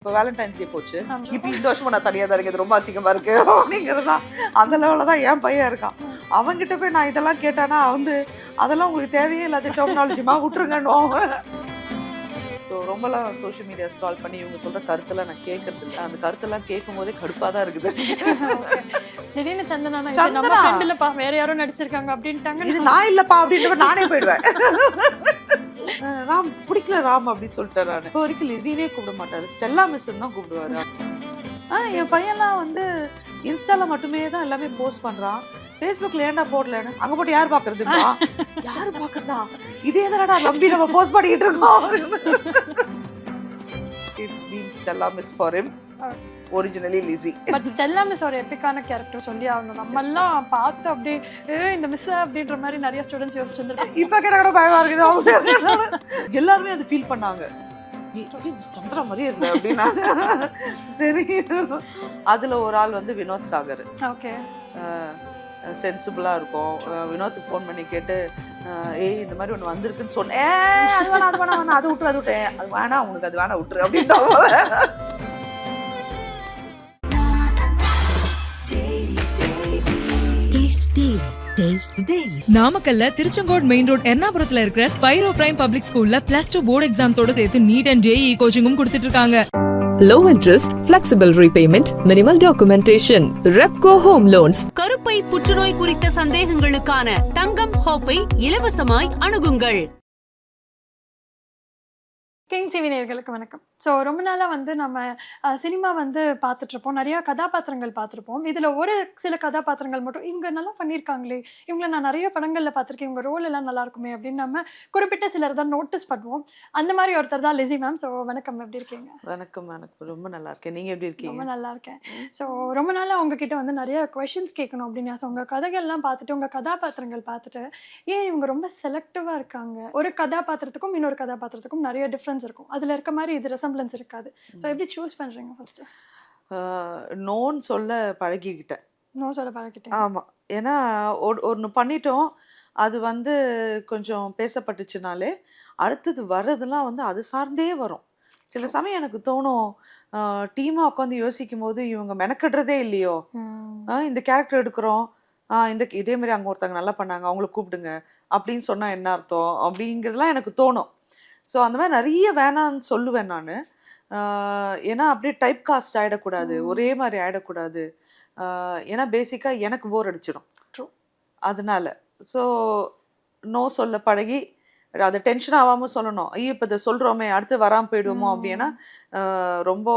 இப்போ வேலண்டைன்ஸ் டே போச்சு. இப்போ இந்த வருஷமும் நான் தனியாக தான் இருக்கேன், ரொம்ப அசிங்கமாக இருக்கு அப்படிங்கிறது தான் அந்த லெவலில் தான் என் பையன் இருக்கான். அவங்ககிட்ட போய் நான் இதெல்லாம் கேட்டானா அதெல்லாம் உங்களுக்கு தேவையே இல்லாத டெர்மினாலஜிமா விட்டுருங்கன்னு. ஸோ ரொம்பலாம் சோஷியல் மீடியா ஸ்க்ரால் பண்ணி இவங்க சொல்கிற கருத்தெல்லாம் நான் கேட்கறது இல்லை. அந்த கருத்தெல்லாம் கேட்கும் போதே கடுப்பாக தான் இருக்குது. திடீர்னு சந்தனா வேற யாரும் நடிச்சிருக்காங்க அப்படின்ட்டாங்க, இது நான் இல்லப்பா அப்படின்ற நானே போயிடுவேன். ராம் பிடிக்கல ராம் அப்படின்னு சொல்லிட்டு நான் இப்போ வரைக்கும் லிசினே கூப்பிட மாட்டாரு, ஸ்டெல்லா மிஸ் தான் கூப்பிடுவாரு. என் பையன்லாம் இன்ஸ்டால மட்டுமே தான் எல்லாமே போஸ்ட் பண்றான். ஃபேஸ்புக்ல ஏன்டா போடலன்னு, அங்க போட்டு யார் பாக்குறதுப்பா, யாரு பாக்குறதா, இதே தானடா நம்பி நம்ம போஸ்ட் பண்ணிட்டு இருக்கோம். It's mean Stella miss for him, originally Lissy. But Stella miss ஒரு எபிக்கான கேரக்டர் சொல்லி ஆகணும். நம்ம எல்லாம் பார்த்து அப்படியே இந்த மிஸ் அப்படின்ற மாதிரி நிறைய ஸ்டூடெண்ட்ஸ் யோசிச்சிருந்துருக்காங்க. இப்ப கூட பயமா இருக்குது அவங்க. எல்லாருமே அது ஃபீல் பண்ணாங்க, சந்திரா மாதிரி இருந்த அப்படின்னா. சரி, அதுல ஒரு ஆள் வினோத் சாகர். ஓகே, சென்சிபிளா இருக்கும். வினோத்துக்கு ஃபோன் பண்ணி கேட்டு, ஏய் இந்த மாதிரி ஒன்று வந்திருக்குன்னு சொன்னேன், அது வேணாம் அது விட்டுரு, அது வேணாம் உனக்கு, அது வேணாம் விட்டுரு அப்படின்ட்டு. நாமக்கல்ல திருச்செங்கோடு மெயின் ரோட் எர்ணாபுரத்துல இருக்கிற ஸ்பைரோ பிரைம் பப்ளிக் ஸ்கூல்ல +2 போர்டு எக்ஸாம்ஸோட சேர்த்து நீட் அண்ட் JEE கோச்சிங்கும் கொடுத்துட்டு இருக்காங்க. Low interest, flexible repayment, minimal documentation. Repco Home Loans. கருப்பை புற்றுநோய் குறித்த சந்தேகங்களுக்கான தங்கம் ஹோப்பை இலவசமாய் அணுகுங்கள். கிங் டிவி நேயர்களுக்கு வணக்கம். ஸோ ரொம்ப நாளாக நம்ம சினிமா பார்த்துட்ருப்போம், நிறையா கதாபாத்திரங்கள் பார்த்துருப்போம். இதில் ஒரு சில கதாபாத்திரங்கள் மட்டும் இவங்க நல்லா பண்ணியிருக்காங்களே, இவங்களை நான் நிறைய படங்களில் பார்த்துருக்கேன், இவங்க ரோல் எல்லாம் நல்லா இருக்குமே அப்படின்னு நம்ம குறிப்பிட்ட சிலர் தான் நோட்டீஸ் பண்ணுவோம். அந்த மாதிரி ஒருத்தர் தான் லிசி மேம். ஸோ வணக்கம், எப்படி இருக்கீங்க? வணக்கம், ரொம்ப நல்லா இருக்கேன். நீங்கள் எப்படி இருக்கீங்க? ரொம்ப நல்லா இருக்கேன். ஸோ ரொம்ப நாளாக உங்ககிட்ட நிறைய கொஷின்ஸ் கேட்கணும் அப்படின்னு ஆசை. உங்கள் கதைகள்லாம் பார்த்துட்டு, உங்கள் கதாபாத்திரங்கள் பார்த்துட்டு, ஏன் இவங்க ரொம்ப செலக்டிவாக இருக்காங்க, ஒரு கதாபாத்திரத்துக்கும் இன்னொரு கதாபாத்திரத்துக்கும் நிறைய டிஃப்ரென்ஸ் இருக்கும், அதுல இருக்க மாதிரி இது ரெசம்பிளன்ஸ் இருக்காது. சோ எப்படி சூஸ் பண்றீங்க? ஃபர்ஸ்ட் நோன்னு சொல்ல பழகிக்கிட்டேன். நோ சொல்ல பழகிட்டேன். ஆமா, ஏன்னா ஒன்று பண்ணிட்டோம், அது கொஞ்சம் பேசப்பட்டுச்சுனாலே அடுத்தது வர்றதுலாம் அது சார்ந்தே வரும். சில சமயம் எனக்கு தோணும், டீமா உட்காந்து யோசிக்கும் போது இவங்க மெனக்கடுறதே இல்லையோ, இந்த கேரக்டர் எடுக்கிறோம், இதே மாதிரி அங்கே ஒருத்தவங்க நல்லா பண்ணாங்க, அவங்கள கூப்பிடுங்க அப்படின்னு சொன்னா என்ன அர்த்தம் அப்படிங்கிறதுலாம் எனக்கு தோணும். ஸோ அந்த மாதிரி நிறைய வேணான்னு சொல்லுவேன் நான். ஏன்னா அப்படியே டைப் காஸ்ட் ஆகிடக்கூடாது, ஒரே மாதிரி ஆகிடக்கூடாது. ஏன்னா பேசிக்காக எனக்கு போர் அடிச்சிடும். அதனால ஸோ நோ சொல்ல பழகி அதை டென்ஷன் ஆகாமல் சொல்லணும். ஐயோ இப்போ இதை சொல்கிறோமே அடுத்து வராமல் போயிடுவோமோ அப்படின்னா ரொம்ப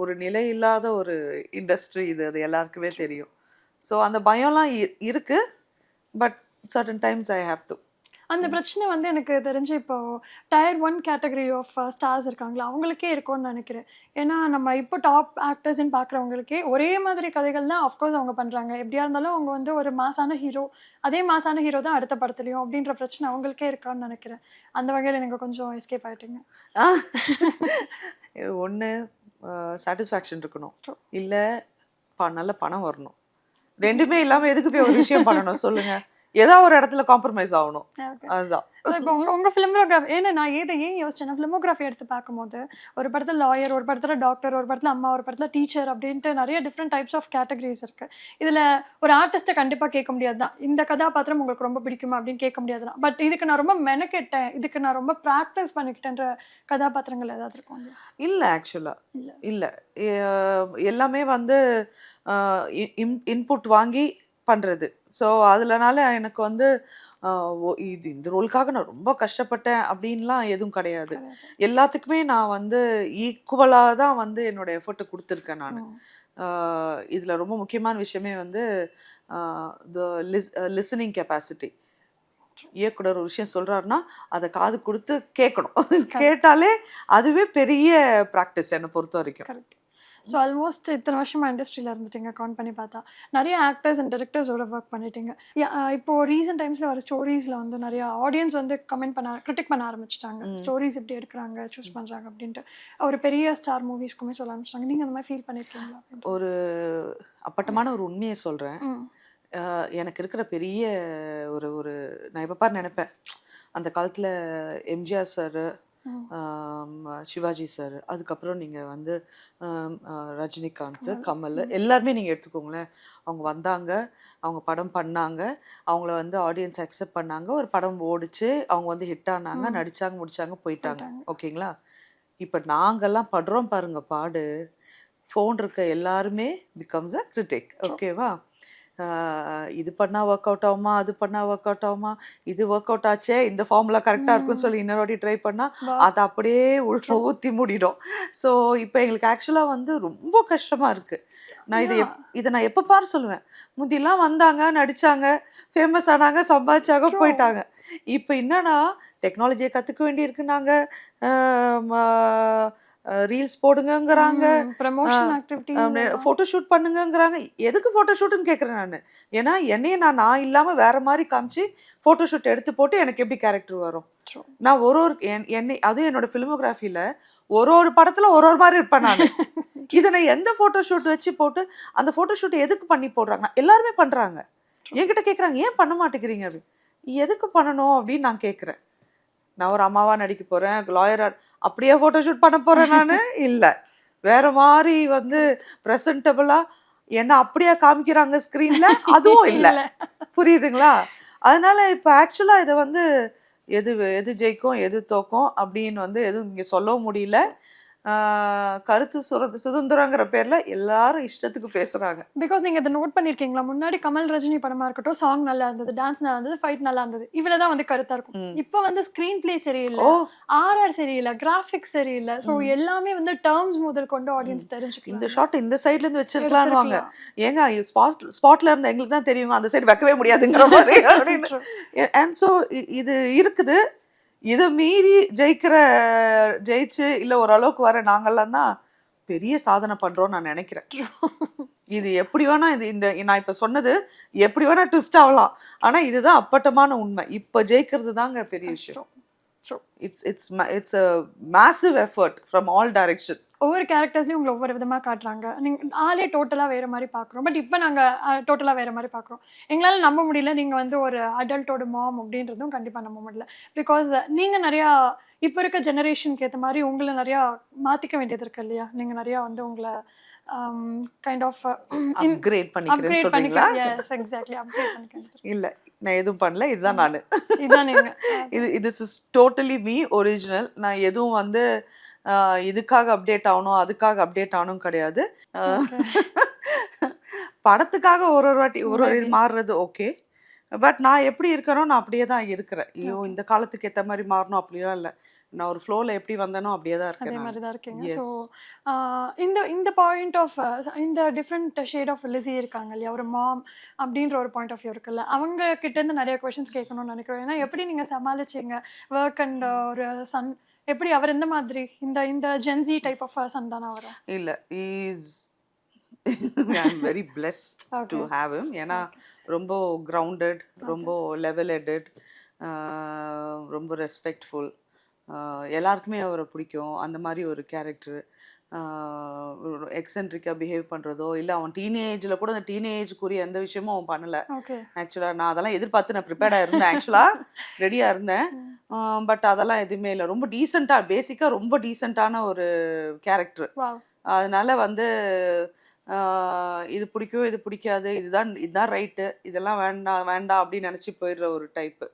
ஒரு நிலை இல்லாத ஒரு இண்டஸ்ட்ரி இது, அது எல்லாருக்குமே தெரியும். ஸோ அந்த பயம்லாம் இருக்குது. But certain times I have to. அந்த பிரச்சனை எனக்கு தெரிஞ்சு இப்போ Tier 1 கேட்டகரி ஆஃப் ஸ்டார்ஸ் இருக்காங்களா, அவங்களுக்கே இருக்கும்னு நினைக்கிறேன். ஏன்னா நம்ம இப்போ டாப் ஆக்டர்ஸ்ன்னு பார்க்குறவங்களுக்கே ஒரே மாதிரி கதைகள் தான் ஆஃப்கோர்ஸ் அவங்க பண்ணுறாங்க. எப்படியா இருந்தாலும் அவங்க ஒரு மாசான ஹீரோ, அதே மாசான ஹீரோ தான் அடுத்த படத்துலையும் அப்படின்ற பிரச்சனை அவங்களுக்கே இருக்கான்னு நினைக்கிறேன். அந்த வகையில் நீங்கள் கொஞ்சம் எஸ்கேப் ஆகிட்டீங்க. ஒன்று சாட்டிஸ்ஃபேக்ஷன் இருக்கணும், இல்லை நல்ல பணம் வரணும். ரெண்டுமே இல்லாமல் எதுக்கு போய் ஒரு விஷயம் பண்ணணும் சொல்லுங்கள்? ஏதாவது ஒரு இடத்துல காம்ப்ரமைஸ் ஆகணும், அதுதான். ஸோ இப்போ உங்கள் ஃபிலிமோகிராஃபி, ஏன்னா நான் ஏன் யோசிச்சேன்னா, ஃபிலிமோகிராஃபி எடுத்து பார்க்கும்போது ஒரு படத்தில் லாயர், ஒரு படத்தில் டாக்டர், ஒரு படத்தில் அம்மா, ஒரு படத்தில் டீச்சர் அப்படின்ட்டு நிறைய டிஃப்ரெண்ட் டைப்ஸ் ஆஃப் கேட்டகரிஸ் இருக்குது. இதில் ஒரு ஆர்டிஸ்ட்டை கண்டிப்பாக கேட்க முடியாது தான், இந்த கதாபாத்திரம் உங்களுக்கு ரொம்ப பிடிக்குமா அப்படின்னு கேட்க முடியாது தான். பட் இதுக்கு நான் ரொம்ப மெனக்கெட்டேன், இதுக்கு நான் ரொம்ப ப்ராக்டிஸ் பண்ணிக்கிட்டேன்ற கதாபாத்திரங்கள் ஏதாவது இருக்கும்? இல்லை, ஆக்சுவலாக இல்லை. எல்லாமே இன்புட் வாங்கி பண்ணுறது. ஸோ அதுலனால எனக்கு இது இந்த ரோலுக்காக நான் ரொம்ப கஷ்டப்பட்டேன் அப்படின்லாம் எதுவும் கிடையாது. எல்லாத்துக்குமே நான் ஈக்குவலாக தான் என்னோட எஃபர்ட்டை கொடுத்துருக்கேன் நான். இதில் ரொம்ப முக்கியமான விஷயமே லிசனிங் கெப்பாசிட்டி. இயக்குனர் ஒரு விஷயம் சொல்கிறாருன்னா அதை காது கொடுத்து கேட்கணும். கேட்டாலே அதுவே பெரிய ப்ராக்டிஸ் என்னை பொறுத்த வரைக்கும். ஸோ ஆல்மோஸ்ட் இத்தனை வருஷமாக இண்டஸ்ட்ரியில் இருந்துட்டீங்க, கவுண்ட் பண்ணி பார்த்தா நிறைய ஆக்டர்ஸ் அண்ட் டைரக்டர்ஸோட ஒர்க் பண்ணிட்டீங்க. இப்போது ரீசெண்ட் டைம்ஸில் வர ஸ்டோரிஸில் நிறைய ஆடியன்ஸ் கிரிட்டிக் பண்ண ஆரம்பிச்சிட்டாங்க. ஸ்டோரிஸ் எப்படி எடுக்கிறாங்க, சூஸ் பண்ணுறாங்க அப்படின்ட்டு ஒரு பெரிய ஸ்டார் மூவிஸ்க்குமே சொல்ல ஆரம்பிச்சிட்டாங்க. நீங்கள் அந்த மாதிரி ஃபீல் பண்ணியிருக்கீங்களா? ஒரு அப்பட்டமான ஒரு உண்மையை சொல்கிறேன். எனக்கு இருக்கிற பெரிய ஒரு நான் எப்போ நினைப்பேன், அந்த காலத்தில் எம்ஜிஆர் சார், சிவாஜி சார், அதுக்கப்புறம் நீங்கள் வந்து ரஜினிகாந்த், கமல் எல்லாருமே நீங்கள் எடுத்துக்கோங்களேன். அவங்க வந்தாங்க, அவங்க படம் பண்ணாங்க, அவங்கள வந்து ஆடியன்ஸ் அக்செப்ட் பண்ணாங்க, ஒரு படம் ஓடிச்சு, அவங்க வந்து ஹிட் ஆனாங்க, நடிச்சாங்க, முடிச்சாங்க, போயிட்டாங்க. ஓகேங்களா? இப்போ நாங்கெல்லாம் படுறோம் பாருங்க பாடு. ஃபோன் இருக்க எல்லாருமே பிகம்ஸ் அ கிரிட்டிக். ஓகேவா? இது பண்ணால் ஒர்க் அவுட் ஆகுமா, அது பண்ணால் ஒர்க் அவுட் ஆகுமா, இது ஒர்க் அவுட் ஆச்சே, இந்த ஃபார்முலா கரெக்டாக இருக்குன்னு சொல்லி இன்னொரு வாட்டி ட்ரை பண்ணால் அதை அப்படியே ஊற்றி மூடிடும். ஸோ இப்போ எங்களுக்கு ஆக்சுவலாக வந்து ரொம்ப கஷ்டமாக இருக்குது. நான் இதை நான் எப்போ பாரு சொல்லுவேன். முந்திலாம் வந்தாங்க, நடித்தாங்க, ஃபேமஸ் ஆனாங்க, சம்பாதிச்சாங்க, போயிட்டாங்க. இப்போ என்னன்னா டெக்னாலஜியை கற்றுக்க வேண்டியிருக்கு. நாங்கள் ரீல்ஸ் போடுங்கங்கிறாங்க, ஃபோட்டோஷூட் பண்ணுங்கங்கிறாங்க. எதுக்கு ஃபோட்டோஷூட்டுன்னு கேட்குறேன் நான். ஏன்னா என்னையே நான் இல்லாமல் வேற மாதிரி காமிச்சு ஃபோட்டோஷூட் எடுத்து போட்டு எனக்கு எப்படி கேரக்டர் வரும்? நான் ஒரு என்னை அதுவும் என்னோட ஃபிலிமோகிராஃபியில் ஒரு படத்தில் ஒரு மாதிரி இருப்பேன் நான். இதை நான் எந்த ஃபோட்டோஷூட் வச்சு போட்டு அந்த ஃபோட்டோஷூட் எதுக்கு பண்ணி போடுறாங்க? எல்லாருமே பண்ணுறாங்க. என்கிட்ட கேட்குறாங்க, ஏன் பண்ண மாட்டேங்கிறீங்க அப்படின்னு. எதுக்கு பண்ணணும் அப்படின்னு நான் கேட்குறேன். நான் ஒரு அம்மாவா நடிக்க போகிறேன், லாயரா அப்படியே ஃபோட்டோஷூட் பண்ண போகிறேன் நான்? இல்லை, வேற மாதிரி வந்து ப்ரெசன்டபுளாக என்ன அப்படியே காமிக்கிறாங்க ஸ்க்ரீனில், அதுவும் இல்லை. புரியுதுங்களா? அதனால இப்போ ஆக்சுவலாக இதை வந்து எது ஜெயிக்கும் எது தோக்கும் அப்படின்னு வந்து எதுவும் இங்கே சொல்லவும் முடியல. கருத்து சுதந்திரங்கிற பேர்ல எல்லாரும் இஷ்டத்துக்கு பேசுறாங்க. பிகாஸ் நீங்க இதை நோட் பண்ணிருக்கீங்களா? முன்னாடி கமல் ரஜினி படமா இருக்கட்டும், சாங் நல்லா இருந்தது, டான்ஸ் நல்லா இருந்தது, ஃபைட் நல்லா இருந்தது, இவ்வளவுதான் வந்து கருத்தா இருக்கும். இப்போ வந்து ஸ்கிரீன் பிளே சரியில்லை, ஆர்ஆர் சரியில்லை, கிராஃபிக்ஸ் சரியில்லை. ஸோ எல்லாமே வந்து டேர்ம்ஸ் முதல் கொண்டு ஆடியன்ஸ் தெரிஞ்சுக்கலாம். இந்த ஷாட் இந்த சைட்ல இருந்து வச்சிருக்கலாம்னு வாங்க. ஏங்க ஸ்பாட்ல இருந்து எங்களுக்கு தான் தெரியும், அந்த சைடு வைக்கவே முடியாதுங்கிற மாதிரி. அண்ட் ஸோ இது இருக்குது. இதை மீறி ஜெயிச்சு இல்லை ஓரளவுக்கு வர நாங்கள்லாம் தான் பெரிய சாதனை பண்ணுறோன்னு நான் நினைக்கிறேன். இது எப்படி வேணா இந்த நான் இப்போ சொன்னது எப்படி வேணா ட்விஸ்ட் ஆகலாம், ஆனால் இதுதான் அப்பட்டமான உண்மை. இப்போ ஜெயிக்கிறது தாங்க பெரிய விஷயம். It's a massive effort from all direction. ஒவ்வொரு கேரக்டர்ஸ்லையும் உங்களை ஒவ்வொரு விதமாக காட்டுறாங்க. நீங்கள் ஆளே டோட்டலாக வேறு மாதிரி பார்க்குறோம். பட் இப்போ நாங்கள் டோட்டலாக வேறு மாதிரி பார்க்குறோம். எங்களால் நம்ப முடியல நீங்கள் வந்து ஒரு அடல்ட்டோட மாம் அப்படின்றதும் கண்டிப்பாக நம்ப முடியல. பிகாஸ் நீங்கள் நிறையா இப்போ இருக்க ஜெனரேஷனுக்கு ஏற்ற மாதிரி உங்களை நிறையா மாற்றிக்க வேண்டியது இருக்கு இல்லையா? நீங்கள் நிறையா வந்து உங்களை கைண்ட் ஆஃப் அப்கிரேட் பண்ணிக்கிறேன்னு சொல்றீங்களா? எஸ், எக்ஸாக்ட்லி, அப்கிரேட் பண்ணிக்கிறேன். இல்ல, நான் எதுவும் பண்ணல, இதுதான் நான். இதுதான் நீங்க. this is totally me, original. நான் எதுவும் வந்து இதுக்காக அப்டேட் ஆகணும் அதுக்காக அப்டேட் ஆகணும் கிடையாது. படத்துக்காக ஒரு வாட்டி ஒரு மாறுறது ஓகே. பட் நான் எப்படி இருக்கனோ நான் அப்படியே தான் இருக்கிறேன். ஐயோ இந்த காலத்துக்கு ஏற்ற மாதிரி மாறணும் அப்படிலாம் இல்லை. நான் ஒரு ஃப்ளோவில் எப்படி வந்தேனோ அப்படியே தான் இருக்கேன். அதே மாதிரி தான் இருக்கீங்க. ஸோ இந்த பாயிண்ட் ஆஃப் இந்த டிஃப்ரெண்ட் ஷேட் ஆஃப் லிஸி இருக்காங்க இல்லையா, ஒரு மாம் அப்படின்ற ஒரு பாயிண்ட் ஆஃப் வியூ இருக்குல்ல, அவங்க கிட்டேருந்து நிறைய கொஷின்ஸ் கேட்கணும்னு நினைக்கிறோம். ஏன்னா எப்படி நீங்கள் சமாளிச்சிங்க ஒர்க் அண்ட் ஒரு சன், எப்படி அவர் எந்த மாதிரி இந்த ஜென்சி டைப் ஆஃப் சன் தானே அவர்? இல்லை, I'm very blessed to have him. ஏன்னா ரொம்ப கிரவுண்டட், ரொம்ப லெவல் ஹெட்டட், ரொம்ப ரெஸ்பெக்ட்ஃபுல், எல்லாருக்குமே அவரை பிடிக்கும். அந்த மாதிரி ஒரு கேரக்டர். எக்ஸென்ட்ரிக்காக பிஹேவ் பண்ணுறதோ இல்லை அவன் டீனேஜில் கூட அந்த டீனேஜுக்குரிய எந்த விஷயமும் அவன் பண்ணலை. ஆக்சுவலாக நான் அதெல்லாம் எதிர்பார்த்து நான் ப்ரிப்பேர்டாக இருந்தேன், ஆக்சுவலாக ரெடியாக இருந்தேன். பட் அதெல்லாம் எதுவுமே இல்லை. ரொம்ப டீசெண்டாக, பேசிக்காக ரொம்ப டீசெண்டான ஒரு கேரக்டர். அதனால வந்து இது பிடிக்கும் இது பிடிக்காது, இதுதான் ரைட்டு, இதெல்லாம் வேண்டாம் அப்படின்னு நினச்சி போயிடுற ஒரு டைப்பு.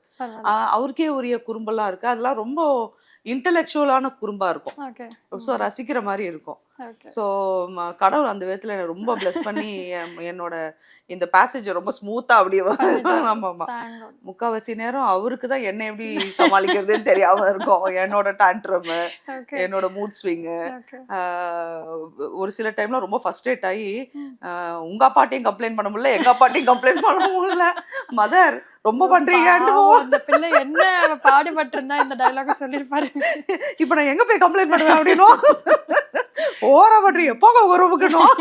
அவருக்கே உரிய குறும்பெல்லாம் இருக்குது. அதெல்லாம் ரொம்ப இன்டலெக்சுவலான குறும்பா இருக்கும். ஸோ ரசிக்கிற மாதிரி இருக்கும். ஸோ கடவுள் அந்த விதத்தில் எனக்கு ரொம்ப பிளஸ் பண்ணி என்னோட இந்த பேசேஜை ரொம்ப ஸ்மூத்தாக அப்படியே ஆமாம் முக்கால்வாசி நேரம் அவருக்கு தான் என்ன எப்படி சமாளிக்கிறதுன்னு தெரியாமல் இருக்கும். என்னோட டான்ட்ரம், என்னோட மூட் ஸ்விங்கு, ஒரு சில டைம்ல ரொம்ப ஃபர்ஸ்ட்ரேட் ஆகி உங்க அப்பாட்டையும் கம்ப்ளைண்ட் பண்ண முடியல, எங்க அப்பாட்டையும் கம்ப்ளைண்ட் பண்ண முடியல, மதர் ரொம்ப பண்றீங்க. அந்த பிள்ளை என்ன பாடுபட்டு இருந்தா இந்த டயலாக் சொல்லிருப்பாரு. இப்ப நான் எங்க போய் கம்ப்ளைண்ட் பண்ணுவேன் அப்படின்னு ஓரா பண்றீங்க, போக ஒரு ரூமுக்குணும்.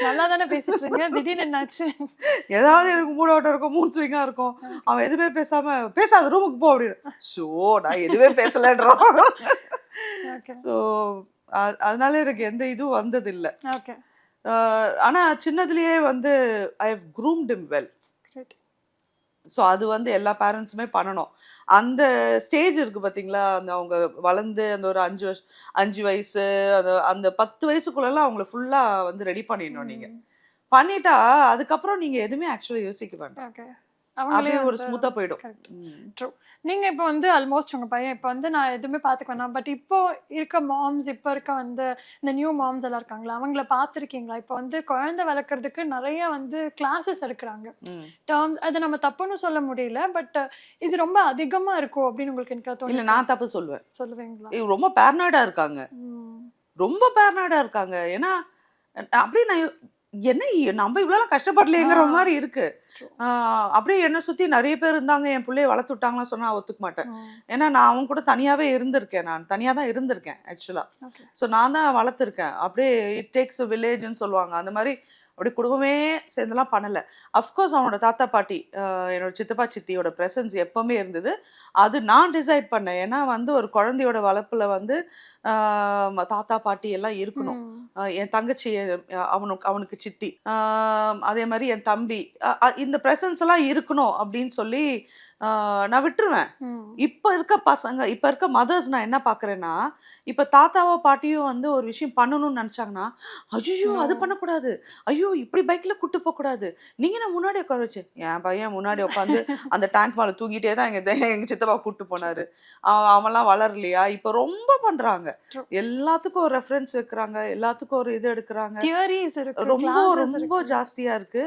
நல்லா தானே பேசிட்டு இருங்க, திடீர்னு என்னாச்சு? ஏதாவது எனக்கு மூட் அவுட் இருக்கும், மூட் ஸ்விங்கா இருக்கும். அவன் எதுவுமே பேசாத ரூமுக்கு போ அப்படின்னு. ஸோ நான் எதுவுமே பேசலன்றோம். ஸோ அதனால எனக்கு எந்த இதுவும் வந்தது இல்லை. ஆனா சின்னதுலயே வந்து I have groomed him well. So அது வந்து எல்லா பேரண்ட்ஸுமே பண்ணணும். அந்த ஸ்டேஜ் இருக்கு பார்த்தீங்களா, அந்த அவங்க வளர்ந்து அந்த ஒரு 5 வயசு, அந்த அந்த 10 வயசுக்குள்ளலாம் அவங்கள ஃபுல்லா வந்து ரெடி பண்ணிடணும் நீங்க. பண்ணிட்டா அதுக்கப்புறம் நீங்க எதுவுமே ஆக்சுவலா யோசிக்க வேண்டாம். ஓகே. அவங்களே அப்படியே ஒரு வந்து ஸ்மூத்தா போயிடும். கரெக்ட். ட்ரூ. நீங்க இப்போ வந்து ஆல்மோஸ்ட் உங்க பையன் இப்போ வந்து நான் எதுவுமே பார்த்துக்க வேணாம். பட் இப்போ இருக்க மாம்ஸ், இப்போ இருக்க வந்து இந்த நியூ மாம்ஸ் எல்லாம் இருக்காங்களா, அவங்கள பார்த்துருக்கீங்களா? இப்போ வந்து குழந்தை வளர்க்கறதுக்கு நிறைய வந்து கிளாஸஸ் எடுக்கிறாங்க. டேர்ம்ஸ் அது நம்ம தப்புன்னு சொல்ல முடியல. பட் இது ரொம்ப அதிகமா இருக்கும் அப்படின்னு உங்களுக்கு எனக்கு இல்ல தோணுது. நான் தப்பு சொல்லுவேன். சொல்லுவீங்களா? ரொம்ப பேரனாய்டா இருக்காங்க. ம். ரொம்ப பேரனாய்டா இருக்காங்க. ஏன்னா அப்படியே நான் என்ன நம்ம இவ்வளவு கஷ்டப்படலையேங்கிற மாதிரி இருக்கு. அப்படியே என்ன சுத்தி நிறைய பேர் இருந்தாங்க, என் பிள்ளைய வளர்த்து விட்டாங்களா சொன்னா ஒத்துக்க மாட்டேன். ஏன்னா நான் அவங்க கூட தனியாவே இருந்திருக்கேன். நான் தனியா தான் இருந்திருக்கேன் ஆக்சுவலா. ஸோ நான் தான் வளர்த்துருக்கேன். அப்படியே இட் டேக்ஸ் அ வில்லேஜ்னு சொல்லுவாங்க. அந்த மாதிரி அப்படி குடும்பமே சேர்ந்துலாம் பண்ணல. அஃப்கோர்ஸ் அவனோட தாத்தா பாட்டி, என்னோட சித்தப்பா சித்தியோட ப்ரெசன்ஸ் எப்பவுமே இருந்தது. அது நான் டிசைட் பண்ணேன். ஏன்னா வந்து ஒரு குழந்தையோட வளர்ப்புல வந்து தாத்தா பாட்டி எல்லாம் இருக்கணும். என் தங்கச்சி, அவனுக்கு சித்தி, அதே மாதிரி என் தம்பி, இந்த ப்ரெசன்ஸ் எல்லாம் இருக்கணும் அப்படின்னு சொல்லி நான் விட்டுருவேன். இப்ப இருக்க பசங்க, இப்ப இருக்க மதர்ஸ் நான் என்ன பாக்குறேன்னா, இப்ப தாத்தாவோ பாட்டியோ வந்து ஒரு விஷயம் பண்ணணும்னு நினைச்சாங்கன்னா, ஐயோ அது பண்ணக்கூடாது, ஐயோ இப்படி பைக்ல கூட்டு போக கூடாது, நீங்க நான் முன்னாடி உட்கார வச்சு, என் பையன் முன்னாடி உட்காந்து அந்த டேங்க் மேல தூங்கிட்டே தான் எங்க சித்தப்பா கூட்டு போனாரு. அவன்லாம் வளரலையா? இப்ப ரொம்ப பண்றாங்க. எல்லாத்துக்கும் ஒரு ரெஃபரன்ஸ் வைக்கிறாங்க, எல்லாத்துக்கும் ஒரு இது எடுக்கிறாங்க. ரொம்ப ரொம்ப ஜாஸ்தியா இருக்கு.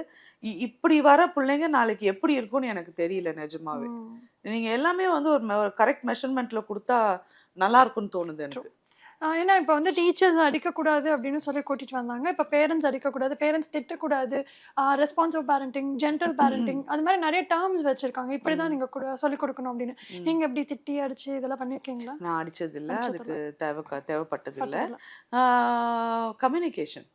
இப்படி வர பிள்ளைங்க நாளைக்கு எப்படி இருக்கும்னு எனக்கு தெரியல நிஜமாவே. நீங்க எல்லாமே வந்து ஒரு கரெக்ட் மெஷர்மெண்ட்ல கொடுத்தா நல்லா இருக்கும்னு தோணுது எனக்கு. ஏன்னா இப்போ வந்து டீச்சர்ஸ் அடிக்கக்கூடாது அப்படின்னு சொல்லி கூட்டிட்டு வந்தாங்க. இப்போ பேரண்ட்ஸ் அடிக்கக்கூடாது, பேரண்ட்ஸ் திட்டக்கூடாது, ரெஸ்பான்சிவ் பேரண்டிங், ஜென்டல் பேரண்டிங், அது மாதிரி நிறைய டேர்ம்ஸ் வச்சிருக்காங்க. இப்படிதான் நீங்க சொல்லிக் கொடுக்கணும் அப்படின்னு. நீங்க எப்படி திட்டி அடிச்சு இதெல்லாம் பண்ணிருக்கீங்களா? நான் அடிச்சது இல்லை, அதுக்கு தேவைப்பட்டது இல்லை. கம்யூனிகேஷன்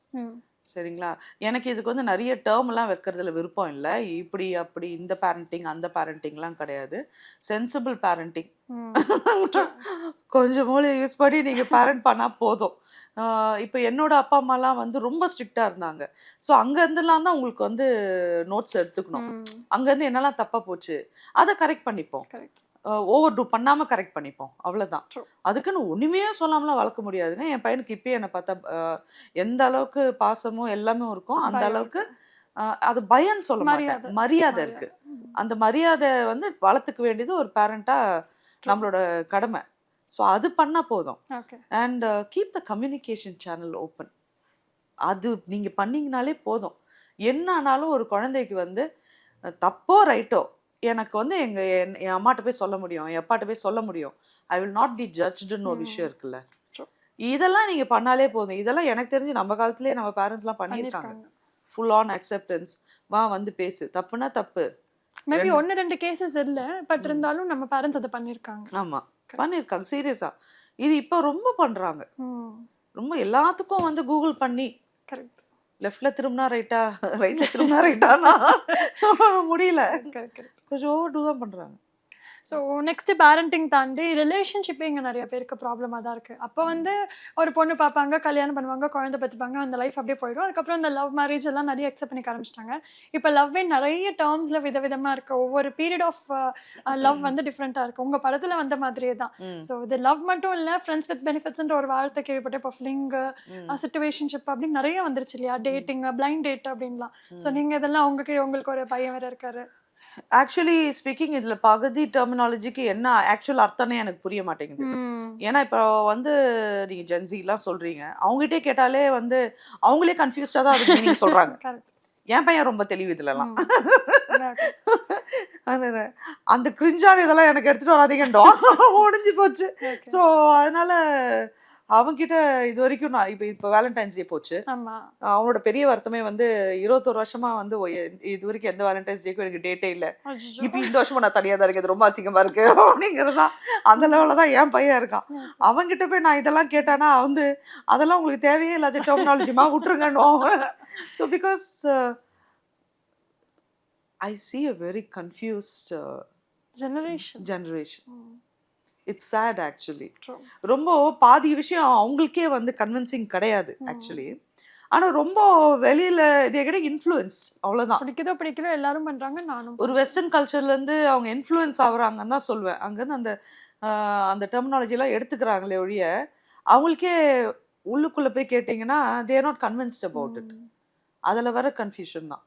சரிங்களா. எனக்கு இதுக்கு வந்து நிறைய டேர்ம்லாம் வைக்கிறதுல விருப்பம் இல்லை. இப்படி அப்படி இந்த பேரண்டிங் அந்த பேரண்டிங்லாம் கிடையாது. Sensible parenting. கொஞ்சம் மூளை யூஸ் பண்ணி நீங்கள் பேரண்ட் பண்ணால் போதும். இப்போ என்னோட அப்பா அம்மாலாம் வந்து ரொம்ப ஸ்ட்ரிக்டாக இருந்தாங்க. ஸோ அங்கேருந்துலாம் தான் உங்களுக்கு வந்து நோட்ஸ் எடுத்துக்கணும். அங்கேருந்து என்னெல்லாம் தப்பாக போச்சு அதை கரெக்ட் பண்ணிப்போம். ஓவர் டூ பண்ணாமல் கரெக்ட் பண்ணிப்போம், அவ்வளோதான். அதுக்குன்னு ஒன்றுமே சொல்லாமலாம் வளர்க்க முடியாதுங்க. என் பையனுக்கு இப்பயே என்னை பார்த்தா எந்த அளவுக்கு பாசமும் எல்லாமே இருக்கும், அந்த அளவுக்கு அது பயம்னு சொல்ல மாட்டேன், மரியாதை இருக்கு. அந்த மரியாதை வந்து வளர்த்துக்க வேண்டியது ஒரு பேரண்டாக நம்மளோட கடமை. ஸோ அது பண்ணால் போதும். And keep the communication channel open. அது நீங்கள் பண்ணிங்கனாலே போதும். என்ன ஆனாலும் ஒரு குழந்தைக்கு வந்து தப்போ ரைட்டோ எனக்கு வந்து என் அம்மாட்ட போய் சொல்ல முடியும், என் அப்பாட்ட போய் சொல்ல முடியும். ஐ வில் நாட் பி ஜட்ஜ்டுன்னு ஒரு விஷயம் இருக்குல்ல. இதெல்லாம் நீங்க பண்ணாலே போதும். இதெல்லாம் எனக்கு தெரிஞ்சு நம்ம காலத்திலேயே நம்ம பேரண்ட்ஸ்லாம் பண்ணியிருக்காங்க. Full on acceptance. வா வந்து பேசு, தப்புனா தப்பு. மேபி 1-2 கேசஸ் இல்ல, பட் இருந்தாலும் நம்ம பேரண்ட்ஸ் அதை பண்ணியிருக்காங்க. ஆமா பண்ணியிருக்காங்க சீரியஸா. இது இப்போ ரொம்ப பண்றாங்க. ரொம்ப எல்லாத்துக்கும் வந்து கூகுள் பண்ணி கரெக்ட், லெஃப்ட்ல திரும்பினா ரைட்டா, ரைட்ல திரும்பினா ரைட்டானா முடியல. கொஞ்சம் ஓவர் டூ தான் பண்றாங்க. ஸோ நெக்ஸ்ட் பேரண்டிங் தாண்டி ரிலேஷன்ஷிப்பே இங்கே நிறைய பேருக்கு ப்ராப்ளமாக தான் இருக்குது. அப்போ வந்து ஒரு பொண்ணு பார்ப்பாங்க, கல்யாணம் பண்ணுவாங்க, குழந்தை பார்த்துப்பாங்க, அந்த லைஃப் அப்படியே போயிடும். அதுக்கப்புறம் அந்த லவ் மேரேஜ் எல்லாம் நிறைய அக்செப்ட் பண்ணிக்க ஆரம்பிச்சிட்டாங்க. இப்போ லவ்வே நிறைய டேர்ம்ஸில் விதவிதமாக இருக்குது. ஒவ்வொரு பீரியட் ஆஃப் லவ் வந்து டிஃப்ரெண்ட்டாக இருக்குது. உங்கள் படத்தில் வந்த மாதிரியே தான். ஸோ இது லவ் மட்டும் இல்லை, ஃப்ரெண்ட்ஸ் வித் பெனிஃபிட்ஸ்ன்ற ஒரு வார்த்தை கேள்விப்பட்டு இப்போ ஃப்ளிங்கு, சிச்சுவேஷன்ஷிப் அப்படின்னு நிறைய வந்துருச்சு இல்லையா, டேட்டிங், பிளைண்ட் டேட் அப்படின்லாம். ஸோ நீங்கள் இதெல்லாம் உங்களுக்கு ஒரு பையன் வேறு இருக்காரு. ஆக்சுவலி ஸ்பீக்கிங் இதில் பகுதி டெர்மினாலஜிக்கு என்ன ஆக்சுவல் அர்த்தம்னே எனக்கு புரிய மாட்டேங்குது. ஏன்னா இப்போ வந்து நீங்கள் ஜென்சிலாம் சொல்கிறீங்க, அவங்ககிட்டே கேட்டாலே வந்து அவங்களே கன்ஃபியூஸ்டாக தான் அதுக்கு மீனிங் சொல்கிறாங்க. என் பையன் ரொம்ப தெளிவு இதுலலாம். அந்த கிரிஞ்சான இதெல்லாம் எனக்கு எடுத்துகிட்டு வராதீங்கண்டோ முடிஞ்சு போச்சு. ஸோ அதனால் அவன்கிட்ட இது வரைக்கும் நான் இப்போ வேலண்டைன்ஸ் டே போச்சு. அவனோட பெரிய வருத்தமே வந்து 21 வருஷமா வந்து இது வரைக்கும் எந்த வேலண்டைன்ஸ் டேக்கும் எனக்கு டேட்டே இல்லை. இப்போ இந்த வருஷமா நான் தனியாக தான் இருக்கேன், இது ரொம்ப அசிங்கமா இருக்கு அப்படிங்கிறதுதான் அந்த லெவலில் தான் என் பையன் இருக்கான். அவன்கிட்ட போய் நான் இதெல்லாம் கேட்டானா வந்து அதெல்லாம் உங்களுக்கு தேவையே இல்லாத டெர்மினாலஜிமா விட்டுருங்கன்னு. So because I see a very confused generation. It's sad actually. ரொம்ப பாதி விஷயம் அவங்களுக்கே வந்து கன்வின்சிங் கிடையாது ஆக்சுவலி. ஆனால் ரொம்ப வெளியில் இதே கிடையாது இன்ஃப்ளூயன்ஸ்ட், அவ்வளோதான். பிடிக்குதோ பிடிக்கலோ எல்லாரும் பண்றாங்க, நானும் ஒரு வெஸ்டர்ன் கல்ச்சர்லேருந்து அவங்க இன்ஃப்ளூயன்ஸ் ஆகுறாங்கன்னு தான் சொல்லுவேன். அங்கேருந்து அந்த டெர்மினாலஜிலாம் எடுத்துக்கிறாங்களே ஒழிய அவங்களுக்கே உள்ளுக்குள்ளே போய் கேட்டிங்கன்னா they are not convinced about it. அதில் வர கன்ஃபியூஷன் தான்.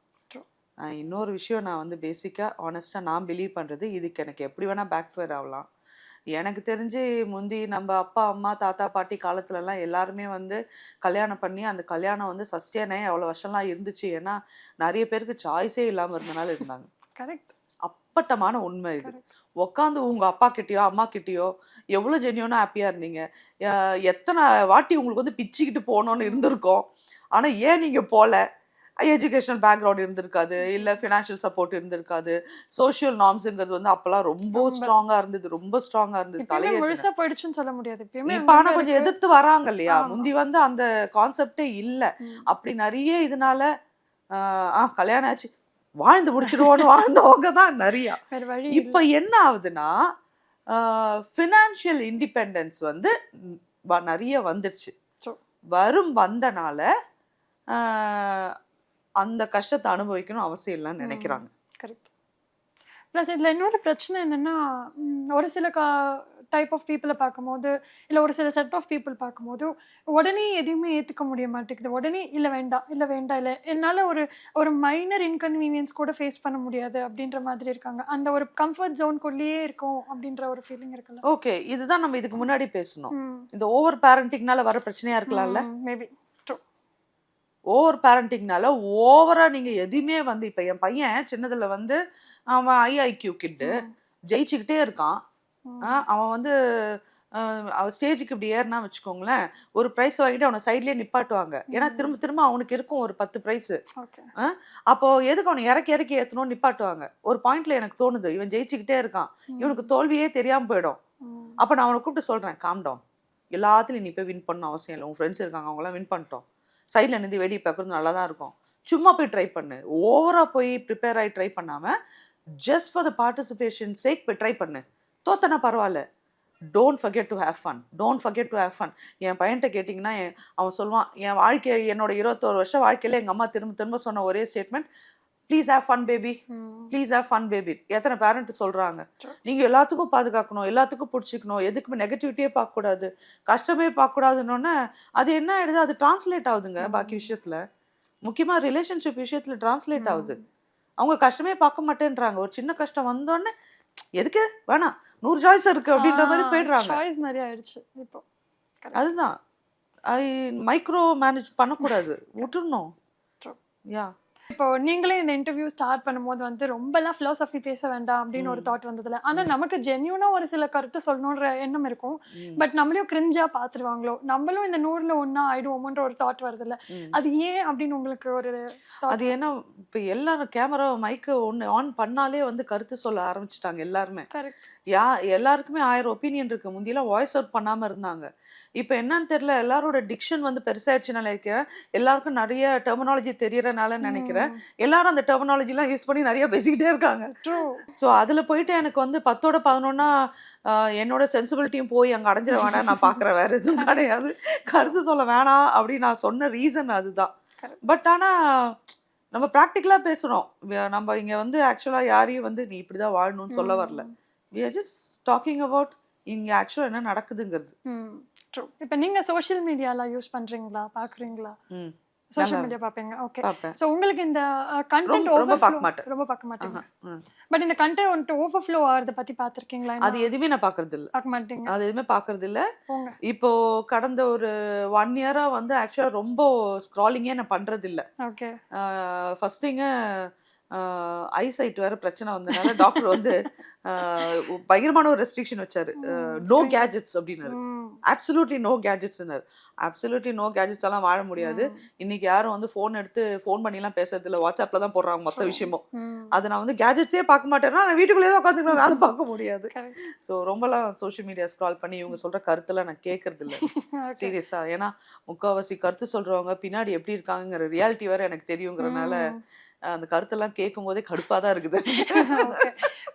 இன்னொரு விஷயம் நான் வந்து பேசிக்காக ஆனஸ்ட்டாக நான் பிலீவ் பண்ணுறது, இதுக்கு எனக்கு எப்படி வேணால் பேக் ஃபயர் ஆகலாம். எனக்கு தெரிஞ்சு முந்தி நம்ம அப்பா அம்மா தாத்தா பாட்டி காலத்துலலாம் எல்லாருமே வந்து கல்யாணம் பண்ணி அந்த கல்யாணம் வந்து சஸ்டேனே அவ்வளோ வருஷம்லாம் இருந்துச்சு. ஏன்னா நிறைய பேருக்கு சாய்ஸே இல்லாமல் இருந்தனால இருந்தாங்க. கரெக்ட். அப்பட்டமான உண்மை இது. உட்காந்து உங்கள் அப்பா கிட்டேயோ அம்மா கிட்டேயோ எவ்வளோ ஜென்யூனாக ஹாப்பியாக இருந்தீங்க, எத்தனை வாட்டி உங்களுக்கு வந்து பிச்சுக்கிட்டு போகணுன்னு இருந்திருக்கோம். ஆனால் ஏன் நீங்கள் போகல? எஜுகேஷனல் பேக்ரவுண்ட் இருந்திருக்காது, இல்லை ஃபினான்ஷியல் சப்போர்ட் இருந்திருக்காது, சோஷியல் நார்ம்ஸுங்கிறது வந்து அப்போல்லாம் ரொம்ப ஸ்ட்ராங்காக இருந்தது, ரொம்ப ஸ்ட்ராங்காக இருந்தது. தலையே முழுசா போயிடுச்சுன்னு சொல்ல முடியாது. இப்போ ஆனால் கொஞ்சம் எதிர்த்து வராங்க இல்லையா? முந்தி வந்து அந்த கான்செப்டே இல்லை. அப்படி நிறைய இதனால கல்யாணம் ஆச்சு வாழ்ந்து முடிச்சிடுவோன்னு வாழ்ந்தவங்க தான் நிறையா. இப்போ என்ன ஆகுதுன்னா ஃபினான்ஷியல் இண்டிபெண்டன்ஸ் வந்து நிறைய வந்துருச்சு. வந்தனால அந்த கஷ்டத்தை அனுபவிக்கணும் அவசியம் இல்லைன்னு நினைக்கிறாங்க. கரெக்ட். ப்ளஸ் இதில் இன்னொரு பிரச்சனை என்னென்னா, ஒரு சில டைப் ஆஃப் பீப்புளை பார்க்கும்போது, இல்லை ஒரு சில செட் ஆஃப் பீப்புள் பார்க்கும்போது உடனே எதுவுமே ஏற்றுக்க முடிய மாட்டேங்குது. உடனே இல்லை வேண்டாம், இல்லை வேண்டாம், இல்லை என்னால் ஒரு மைனர் இன்கன்வீனியன்ஸ் கூட ஃபேஸ் பண்ண முடியாது அப்படின்ற மாதிரி இருக்காங்க. அந்த ஒரு கம்ஃபர்ட் ஜோனுக்குள்ளேயே இருக்கும் அப்படின்ற ஒரு ஃபீலிங் இருக்குல்ல. ஓகே, இதுதான் நம்ம இதுக்கு முன்னாடி பேசணும். இந்த ஓவர் பேரண்டிங்னால வர பிரச்சனையா இருக்கலாம்ல. மேபி ஓவர் பேரண்டிங்னால ஓவரா நீங்க எதுவுமே வந்து இப்போ என் பையன் சின்னதுல வந்து அவன் IIQ கிட்டு ஜெயிச்சுக்கிட்டே இருக்கான். அவன் வந்து அவன் ஸ்டேஜுக்கு இப்படி ஏறினா வச்சுக்கோங்களேன், ஒரு ப்ரைஸ் வாங்கிட்டு அவனை சைட்லேயே நிப்பாட்டுவாங்க. ஏன்னா திரும்ப திரும்ப அவனுக்கு இருக்கும் ஒரு 10 ப்ரைஸு. அப்போ எதுக்கு அவனை இறக்கி இறக்கி ஏற்றணும்னு நிப்பாட்டுவாங்க. ஒரு பாயிண்ட்ல எனக்கு தோணுது, இவன் ஜெயிச்சுக்கிட்டே இருக்கான், இவனுக்கு தோல்வியே தெரியாமல் போயிடும். அப்போ நான் அவனை கூப்பிட்டு சொல்கிறேன், காம் டவுன், எல்லாத்துலையும் நீ போய் வின் பண்ணணும் அவசியம் இல்லை. உன் ஃப்ரெண்ட்ஸ் இருக்காங்க, அவங்களாம் வின் பண்ணிட்டோம், சைடில் நின்று வெடி பார்க்குறது நல்லா தான் இருக்கும், சும்மா போய் ட்ரை பண்ணு. ஓவராக போய் ப்ரிப்பேர் ஆகி ட்ரை பண்ணாமல் just for the participation sake போய் ட்ரை பண்ணு. தோத்தனா பரவாயில்ல, don't forget to have fun, don't forget to have fun. என் பையன்கிட்ட கேட்டிங்கன்னா அவன் சொல்லுவான், என் வாழ்க்கை என்னோட 21 வருஷம் வாழ்க்கையில் எங்கள் அம்மா திரும்ப திரும்ப சொன்ன ஒரே statement, please have fun baby, please have fun baby. எத்தனை பேரண்ட் சொல்கிறாங்க. நீங்கள் எல்லாத்துக்கும் பாதுகாக்கணும், எல்லாத்துக்கும் பிடிச்சிக்கணும், எதுக்குமே நெகட்டிவிட்டியே பார்க்கக்கூடாது, கஷ்டமே பார்க்கக்கூடாதுன்னொன்னே அது என்ன ஆகிடுது, அது டிரான்ஸ்லேட் ஆகுதுங்க பாக்கி விஷயத்தில், முக்கியமாக ரிலேஷன்ஷிப் விஷயத்தில் டிரான்ஸ்லேட் ஆகுது. அவங்க கஷ்டமே பார்க்க மாட்டேன்றாங்க. ஒரு சின்ன கஷ்டம் வந்தோடனே எதுக்கு வேணாம், 100 சாய்ஸ் இருக்கு அப்படின்ற மாதிரி போயிடுறாங்க. அதுதான் மைக்ரோ மேனேஜ் பண்ணக்கூடாது, விட்டுறணும். யா, இப்போ நீங்களே இந்த இன்டர்வியூ ஸ்டார்ட் பண்ணும்போது வந்து ரொம்பலாம் ஃபிலாசபி பேச வேண்டாம் அப்படின்னு ஒரு தாட் வந்ததுல, ஆனா நமக்கு ஜென்யூனா ஒரு சில கருத்து சொல்லணுன்ற எண்ணம் இருக்கும். பட் நம்மளையும் கிரிஞ்சா பாத்துருவாங்களோ, நம்மளும் இந்த 100ல 1 ஆயிடுவோமோன்ற ஒரு தாட் வருதுல்ல, அது ஏன் அப்படின்னு உங்களுக்கு ஒரு அது ஏன்னா இப்போ எல்லாரும் கேமரா மைக்கு ஒன்று ஆன் பண்ணாலே வந்து கருத்து சொல்ல ஆரம்பிச்சிட்டாங்க எல்லாருமே. எல்லாருக்குமே 1000 ஒப்பீனியன் இருக்கு. முந்தியெல்லாம் வாய்ஸ் அவுட் பண்ணாம இருந்தாங்க. இப்போ என்னன்னு தெரியல, எல்லாரோட டிக்ஷன் வந்து பெருசாயிடுச்சு நினைக்கிறேன். எல்லாருக்கும் நிறைய டெர்மினாலஜி தெரியறனால நினைக்கிறேன். எல்லாரும் அந்த டெர்மினாலஜிலாம் யூஸ் பண்ணி நிறைய பேசிக்கிட்டே இருக்காங்க. ஸோ அதில் போயிட்டு எனக்கு வந்து 10ஓட 11னா என்னோட சென்சிபிலிட்டியும் போய் அங்கே அடைஞ்சிட வேணாம் நான் பார்க்குறேன், வேற எதுவும் கிடையாது. கருத்து சொல்ல வேணாம் அப்படின்னு நான் சொன்ன ரீசன் அதுதான். பட் ஆனால் நம்ம ப்ராக்டிக்கலாக பேசுகிறோம். நம்ம இங்கே வந்து ஆக்சுவலாக யாரையும் வந்து நீ இப்படி தான் வாழணும்னு சொல்ல வரல. We are just talking about இங்கே ஆக்சுவலாக என்ன நடக்குதுங்கிறது. ட்ரூ. இப்போ நீங்கள் சோஷியல் மீடியாலாம் யூஸ் பண்ணுறீங்களா, பார்க்குறீங்களா? சோஷியல் மீடியா பார்ப்பீங்க. ஓகே. ஸோ உங்களுக்கு இந்த கண்டென்ட் ரொம்ப பார்க்க மாட்டேன். ரொம்ப பார்க்க மாட்டீங்க. பட் இந்த கண்டென்ட் ஓவர்ஃப்ளோ ஆகிறத பற்றி பார்த்துருக்கீங்களா? அது எதுவுமே நான் பார்க்கறது இல்லை. பார்க்க மாட்டீங்க? அது எதுவுமே பார்க்கறது இல்லை. இப்போ கடந்த ஒரு 1 இயரா வந்து ஆக்சுவலாக ரொம்ப ஸ்க்ராலிங்கே நான் பண்ணுறது இல்லை. ஓகே. ஃபர்ஸ்ட் திங்கு ஐசைட் வேற பிரச்சனை வந்தனால டாக்டர் வந்து பயங்கரமான ஒரு ரெஸ்ட்ரிக்ஷன் வச்சாரு. நோ கேஜெட்ஸ் அப்படின்னாரு. அப்சல்யூட்லி நோ கேஜெட்ஸ்னாரு. அப்சல்யூட்லி நோ கேஜெட்ஸ் எல்லாம் வாழ முடியாது. இன்னைக்கு யாரும் வந்து ஃபோன் எடுத்து ஃபோன் பண்ணிலாம் பேசுறது இல்லை, வாட்ஸ்அப்ல தான் போடுறாங்க மொத்த விஷயமும். அது நான் வந்து கேஜெட்ஸே பார்க்க மாட்டேன்னா நான் வீட்டுக்குள்ளேயே தான் உட்காந்துக்கலாம், வேலை பார்க்க முடியாது. ஸோ ரொம்பலாம் சோஷியல் மீடியா ஸ்க்ரால் பண்ணி இவங்க சொல்ற கருத்தெல்லாம் நான் கேட்கறது இல்லை சீரியஸா. ஏன்னா முக்கால்வாசி கருத்து சொல்றவங்க பின்னாடி எப்படி இருக்காங்கிற ரியாலிட்டி வேற எனக்கு தெரியுங்கிறனால அந்த கருத்தெல்லாம் கேட்கும் போதே கடுப்பாக தான் இருக்குது.